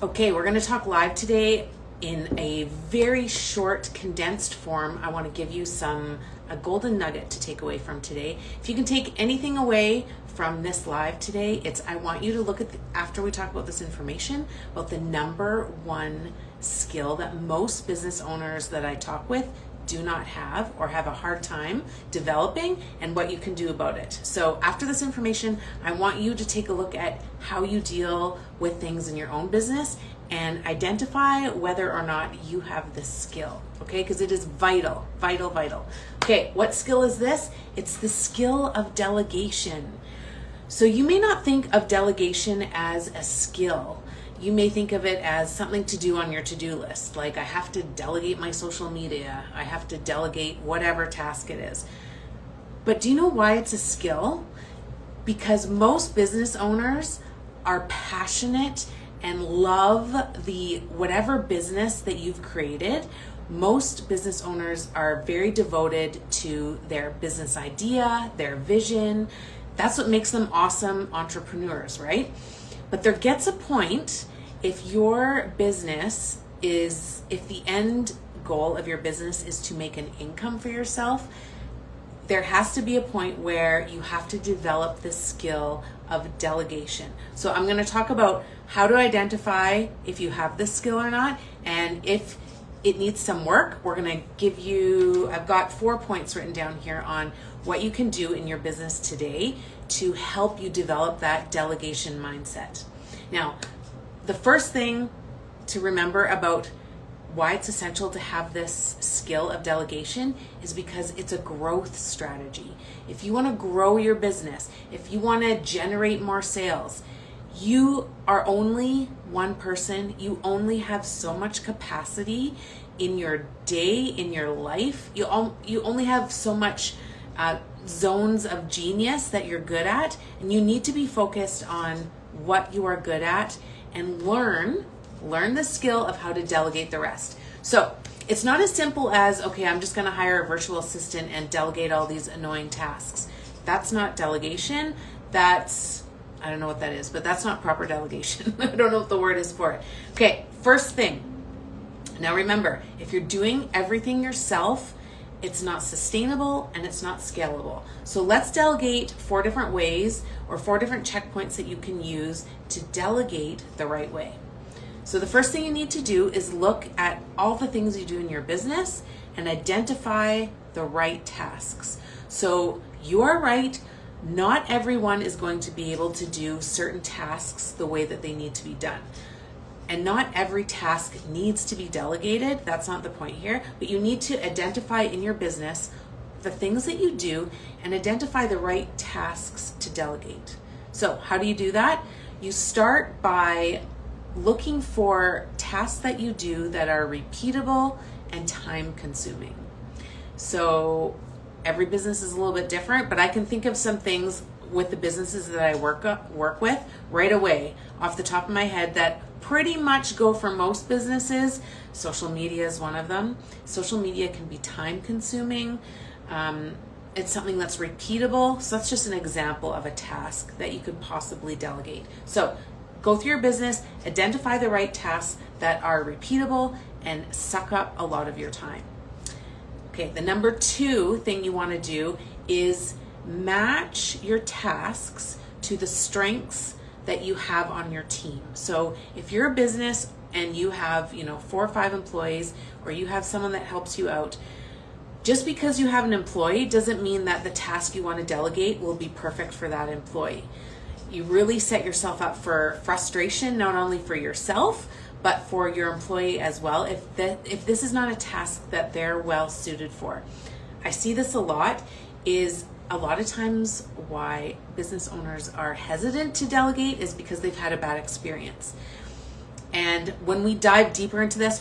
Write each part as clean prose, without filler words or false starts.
Okay, we're going to talk live today in a very short, condensed form. I want to give you a golden nugget to take away from today. If you can take anything away from this live today, I want you to look at, after we talk about this information, about the number one skill that most business owners that I talk with do not have or have a hard time developing, and what you can do about it. So after this information, I want you to take a look at how you deal with things in your own business and identify whether or not you have this skill, okay? Because it is vital, vital, vital. Okay, what skill is this? It's the skill of delegation. So you may not think of delegation as a skill. You may think of it as something to do on your to-do list. Like, I have to delegate my social media. I have to delegate whatever task it is. But do you know why it's a skill? Because most business owners are passionate and love whatever business that you've created. Most business owners are very devoted to their business idea, their vision. That's what makes them awesome entrepreneurs, right? But there gets a point, if your business if the end goal of your business is to make an income for yourself, there has to be a point where you have to develop the skill of delegation. So I'm going to talk about how to identify if you have this skill or not, and if it needs some work. We're going to give you, I've got 4 points written down here on what you can do in your business today to help you develop that delegation mindset. Now, the first thing to remember about why it's essential to have this skill of delegation is because it's a growth strategy. If you want to grow your business, if you want to generate more sales, you are only one person. You only have so much capacity in your day, in your life. You only have so much zones of genius that you're good at, and you need to be focused on what you are good at and learn the skill of how to delegate the rest. So it's not as simple as, okay, I'm just going to hire a virtual assistant and delegate all these annoying tasks. That's not delegation. I don't know what that is, but that's not proper delegation. I don't know what the word is for it. Okay, first thing. Now remember, if you're doing everything yourself, it's not sustainable and it's not scalable. So let's delegate 4 different ways or 4 different checkpoints that you can use to delegate the right way. So the first thing you need to do is look at all the things you do in your business and identify the right tasks. So you are right. Not everyone is going to be able to do certain tasks the way that they need to be done. And not every task needs to be delegated. That's not the point here. But you need to identify in your business the things that you do and identify the right tasks to delegate. So how do you do that? You start by looking for tasks that you do that are repeatable and time consuming. So every business is a little bit different, but I can think of some things with the businesses that I work with right away off the top of my head that pretty much go for most businesses. Social media is one of them. Social media can be time consuming. It's something that's repeatable. So that's just an example of a task that you could possibly delegate. So go through your business, identify the right tasks that are repeatable and suck up a lot of your time. Okay, the number 2 thing you want to do is match your tasks to the strengths that you have on your team. So if you're a business and you have, 4 or 5 employees, or you have someone that helps you out, just because you have an employee doesn't mean that the task you want to delegate will be perfect for that employee. You really set yourself up for frustration, not only for yourself, but for your employee as well, if this is not a task that they're well suited for. I see this a lot of times why business owners are hesitant to delegate is because they've had a bad experience. And when I dive deeper into this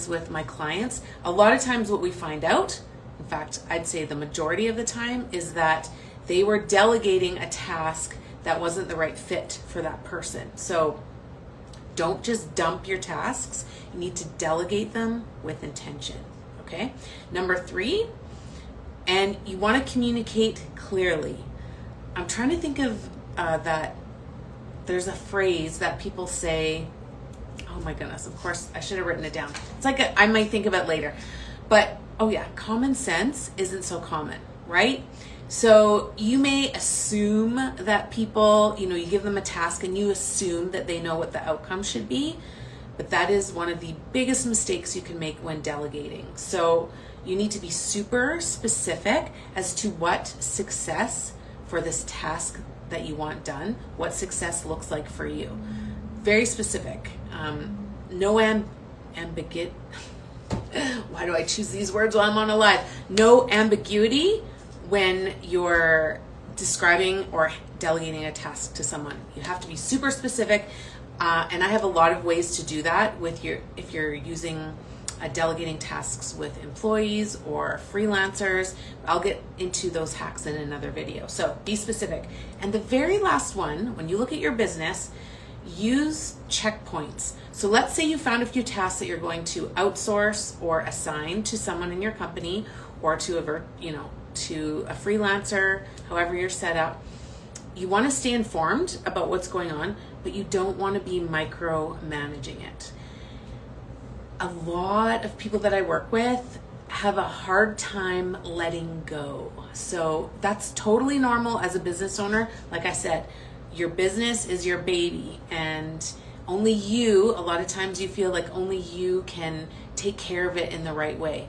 with my clients, a lot of times what we find out, in fact, I'd say the majority of the time, is that they were delegating a task that wasn't the right fit for that person. So don't just dump your tasks. You need to delegate them with intention, okay? Number 3, and you want to communicate clearly. I'm trying to think of that. There's a phrase that people say, Oh my goodness, of course, I should have written it down. It's like I might think of it later. But, oh yeah, common sense isn't so common, right? So you may assume that people, you give them a task and you assume that they know what the outcome should be. But that is one of the biggest mistakes you can make when delegating. So you need to be super specific as to what success for this task that you want done, what success looks like for you. Very specific. No ambiguity. Why do I choose these words while I'm on a live? No ambiguity when you're describing or delegating a task to someone. You have to be super specific. And I have a lot of ways to do that if you're using delegating tasks with employees or freelancers. I'll get into those hacks in another video. So be specific. And the very last one, when you look at your business, use checkpoints. So let's say you found a few tasks that you're going to outsource or assign to someone in your company or to a freelancer, however you're set up. You want to stay informed about what's going on, but you don't want to be micromanaging it. A lot of people that I work with have a hard time letting go. So that's totally normal as a business owner. Like I said, your business is your baby, and only you, a lot of times you feel like only you can take care of it in the right way.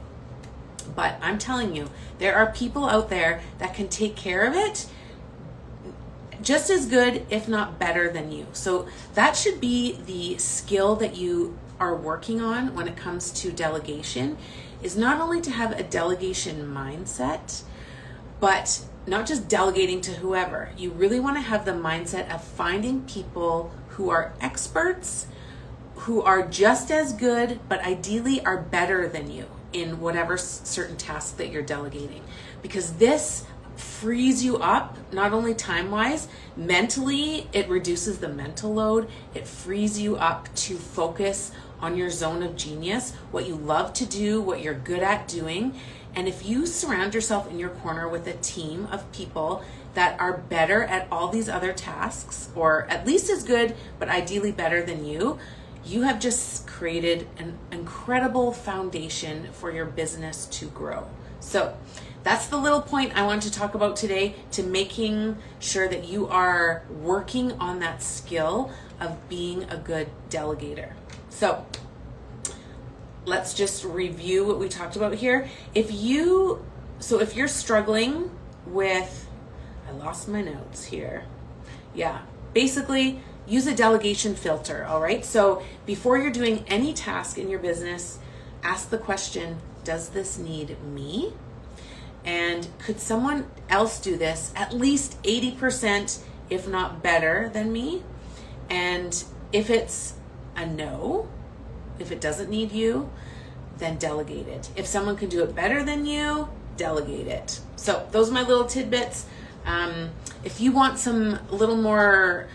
But I'm telling you, there are people out there that can take care of it just as good, if not better than you. So that should be the skill that you are working on when it comes to delegation, is not only to have a delegation mindset, but not just delegating to whoever. You really want to have the mindset of finding people who are experts, who are just as good, but ideally are better than you in whatever certain task that you're delegating. Because this frees you up, not only time-wise, mentally, it reduces the mental load. It frees you up to focus on your zone of genius, what you love to do, what you're good at doing. And if you surround yourself in your corner with a team of people that are better at all these other tasks, or at least as good, but ideally better than you, you have just created an incredible foundation for your business to grow. So that's the little point I want to talk about today, to making sure that you are working on that skill of being a good delegator. So let's just review what we talked about here. If you're struggling with, I lost my notes here. Yeah, basically use a delegation filter, all right? So before you're doing any task in your business, ask the question, does this need me? And could someone else do this at least 80%, if not better than me? And if it's a no, if it doesn't need you, then delegate it. If someone can do it better than you, delegate it. So those are my little tidbits. If you want some little more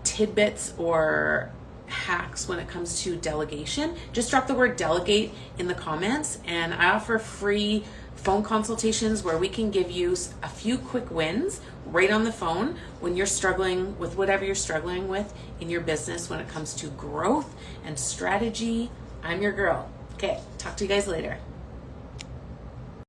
tidbits or hacks when it comes to delegation, just drop the word delegate in the comments, and I offer free phone consultations where we can give you a few quick wins right on the phone when you're struggling with whatever you're struggling with in your business when it comes to growth and strategy. I'm your girl. Okay, talk to you guys later.